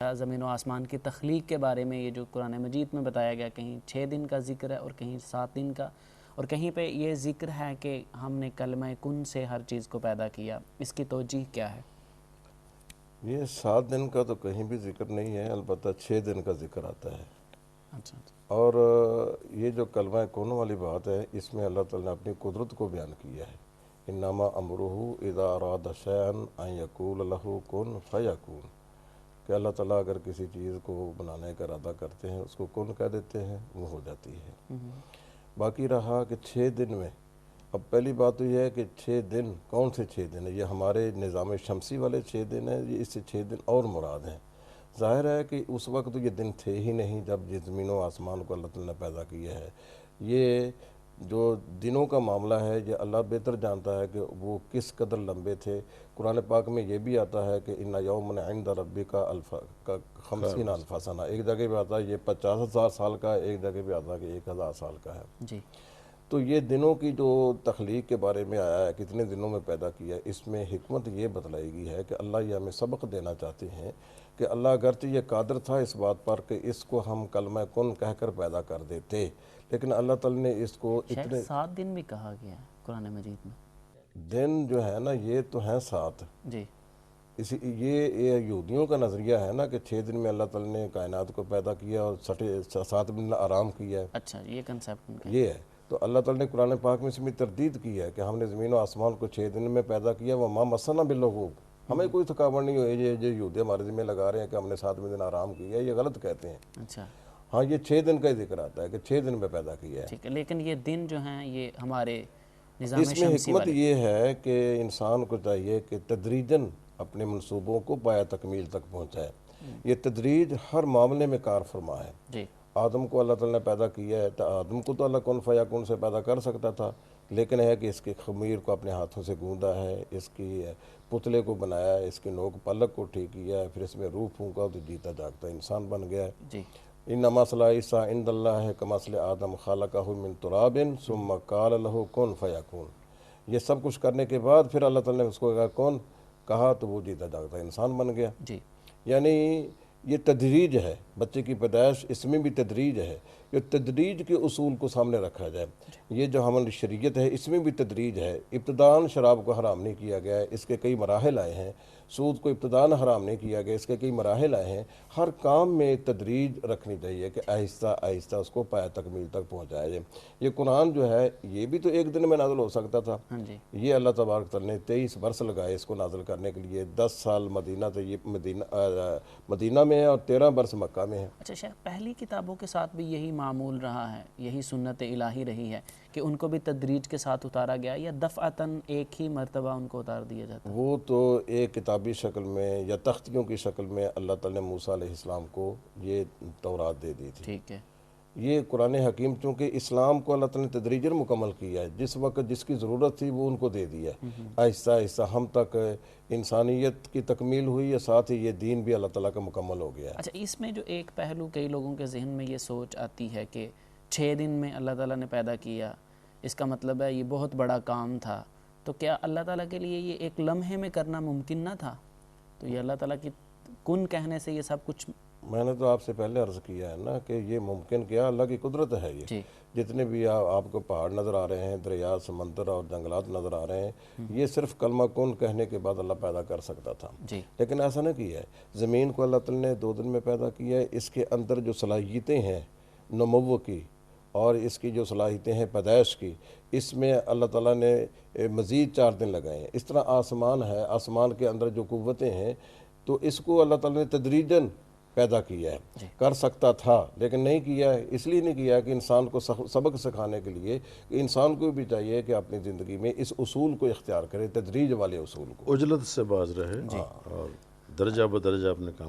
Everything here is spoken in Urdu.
زمین و آسمان کی تخلیق کے بارے میں یہ جو قرآن مجید میں بتایا گیا، کہیں 6 دن کا ذکر ہے اور کہیں 7 دن کا، اور کہیں پہ یہ ذکر ہے کہ ہم نے کلمہ کن سے ہر چیز کو پیدا کیا، اس کی توجیہ کیا ہے؟ یہ 7 دن کا تو کہیں بھی ذکر نہیں ہے، البتہ 6 دن کا ذکر آتا ہے۔ اچھا اور یہ جو کلمہ کن والی بات ہے، اس میں اللہ تعالیٰ نے اپنی قدرت کو بیان کیا ہے۔ انما امرہ اذا اراد شیئا ان یقول لہ کن فیکون، کہ اللہ تعالیٰ اگر کسی چیز کو بنانے کا ارادہ کرتے ہیں، اس کو کن کہہ دیتے ہیں، وہ ہو جاتی ہے۔ باقی رہا کہ 6 دن میں، اب پہلی بات تو یہ ہے کہ 6 دن کون سے 6 دن ہیں؟ یہ ہمارے نظام شمسی والے 6 دن ہیں، یہ اس سے 6 دن اور مراد ہیں۔ ظاہر ہے کہ اس وقت یہ دن تھے ہی نہیں جب یہ زمین و آسمان کو اللہ تعالیٰ نے پیدا کیا ہے۔ یہ جو دنوں کا معاملہ ہے، یہ اللہ بہتر جانتا ہے کہ وہ کس قدر لمبے تھے۔ قرآن پاک میں یہ بھی آتا ہے کہ ان یوم عند ربک کا 50,000 سنہ، ایک جگہ پہ آتا ہے یہ 50,000 سال کا ہے، ایک جگہ پہ آتا ہے کہ 1,000 سال کا ہے۔ جی، تو یہ دنوں کی جو تخلیق کے بارے میں آیا ہے، کتنے دنوں میں پیدا کیا ہے، اس میں حکمت یہ بتلائی گئی ہے کہ اللہ یہ ہمیں سبق دینا چاہتے ہیں کہ اللہ اگرچہ یہ قادر تھا اس بات پر کہ اس کو ہم کلمہ کن کہہ کر پیدا کر دیتے، لیکن اللہ تعالیٰ نے اس کو شاید اتنے 7 دن بھی کہا گیا ہے قرآن مجید میں۔ دن جو ہے نا، یہ تو ہیں 7۔ جی، یہ یہودیوں کا نظریہ ہے نا کہ 6 دن میں اللہ تعالیٰ نے کائنات کو پیدا کیا اور 7 دن آرام کیا ہے، اچھا یہ کنسیپٹ ان کا یہ ہے۔ تو اللہ تعالیٰ نے قرآن پاک میں اس میں تردید کی ہے کہ ہم نے زمین و آسمان کو 6 دن میں پیدا کیا، وما مسنا باللغوب، ہمیں کوئی تھکاوٹ نہیں ہوئی۔ یہ یہودی ہمارے ذمہ لگا رہے ہیں کہ ہم نے 7ویں دن آرام کیا ہے، یہ غلط کہتے ہیں۔ اچھا ہاں، یہ 6 دن کا ہی ذکر آتا ہے کہ 6 دن میں پیدا کیا ہے۔ ٹھیک ہے، لیکن یہ دن جو ہیں یہ ہمارے نظام اس میں شمسی حکمت والے، یہ ہے کہ انسان کو چاہیے کہ تدریجاً اپنے منصوبوں کو پایہ تکمیل تک پہنچائے۔ یہ تدریج ہر معاملے میں کار فرما ہے۔ جی آدم کو اللہ تعالیٰ نے پیدا کیا ہے، تو آدم کو تو اللہ کن فیکون سے پیدا کر سکتا تھا، لیکن ہے کہ اس کے خمیر کو اپنے ہاتھوں سے گوندا ہے، اس کی پتلے کو بنایا ہے، اس کے نوک پلک کو ٹھیک کیا ہے، پھر اس میں روح پھونکا تو جیتا جاگتا انسان بن گیا ہے۔ جی انما مثل عیسیٰ عند اللہ کمثل آدم خلقہ من تراب ثم قال لہ کن فیکون۔ یہ سب کچھ کرنے کے بعد پھر اللہ تعالیٰ نے اس کو کون کہا تو وہ جیتا جاگتا انسان بن گیا۔ جی یعنی یہ تدریج ہے، بچے کی پیدائش اس میں بھی تدریج ہے۔ یہ تدریج کے اصول کو سامنے رکھا جائے۔ یہ جو ہماری شریعت ہے اس میں بھی تدریج ہے۔ ابتداً شراب کو حرام نہیں کیا گیا ہے، اس کے کئی مراحل آئے ہیں۔ سود کو ابتداً حرام نہیں کیا گیا، اس کے کئی مراحل آئے ہیں۔ ہر کام میں تدریج رکھنی چاہیے کہ آہستہ آہستہ اس کو پایہ تکمیل تک پہنچایا جائے۔ یہ قرآن جو ہے یہ بھی تو ایک دن میں نازل ہو سکتا تھا۔ ہاں جی، یہ اللہ تبارک تعالیٰ نے 23 برس لگائے اس کو نازل کرنے کے لیے۔ 10 سال مدینہ سے یہ مدینہ میں ہے اور 13 برس مکہ میں ہے۔ اچھا شیخ، پہلی کتابوں کے ساتھ بھی یہی معمول رہا ہے، یہی سنت الہی رہی ہے کہ ان کو بھی تدریج کے ساتھ اتارا گیا، یا دفعتاً ایک ہی مرتبہ ان کو اتار دیا جاتا ہے؟ وہ تو ایک کتابی شکل میں یا تختیوں کی شکل میں اللہ تعالیٰ نے موسیٰ علیہ السلام کو یہ تورات دے دی تھی۔ ٹھیک ہے، یہ قرآن حکیم چونکہ اسلام کو اللہ تعالیٰ نے تدریجاً مکمل کیا ہے، جس وقت جس کی ضرورت تھی وہ ان کو دے دیا ہے۔ آہستہ آہستہ ہم تک انسانیت کی تکمیل ہوئی ہے، ساتھ ہی یہ دین بھی اللہ تعالیٰ کا مکمل ہو گیا ہے۔ اچھا اس میں جو ایک پہلو کئی لوگوں کے ذہن میں یہ سوچ آتی ہے کہ 6 دن میں اللہ تعالیٰ نے پیدا کیا، اس کا مطلب ہے یہ بہت بڑا کام تھا، تو کیا اللہ تعالیٰ کے لیے یہ ایک لمحے میں کرنا ممکن نہ تھا؟ تو یہ اللہ تعالیٰ کی کن کہنے سے یہ سب کچھ، میں نے تو آپ سے پہلے عرض کیا ہے نا کہ یہ ممکن کیا، اللہ کی قدرت ہے۔ یہ جی جتنے بھی آپ کو پہاڑ نظر آ رہے ہیں، دریا، سمندر اور جنگلات نظر آ رہے ہیں، یہ صرف کلمہ کن کہنے کے بعد اللہ پیدا کر سکتا تھا، جی لیکن ایسا نہ کیا ہے۔ زمین کو اللہ تعالیٰ نے 2 دن میں پیدا کیا ہے، اس کے اندر جو صلاحیتیں ہیں نمو کی اور اس کی جو صلاحیتیں ہیں پیدائش کی، اس میں اللہ تعالیٰ نے مزید 4 دن لگائے ہیں۔ اس طرح آسمان ہے، آسمان کے اندر جو قوتیں ہیں، تو اس کو اللہ تعالیٰ نے تدریجاً پیدا کیا ہے۔ کر سکتا تھا لیکن نہیں کیا ہے، اس لیے نہیں کیا ہے کہ انسان کو سبق سکھانے کے لیے کہ انسان کو بھی چاہیے کہ اپنی زندگی میں اس اصول کو اختیار کرے، تدریج والے اصول کو، عجلت سے باز رہے اور درجہ بدرجہ اپنے کام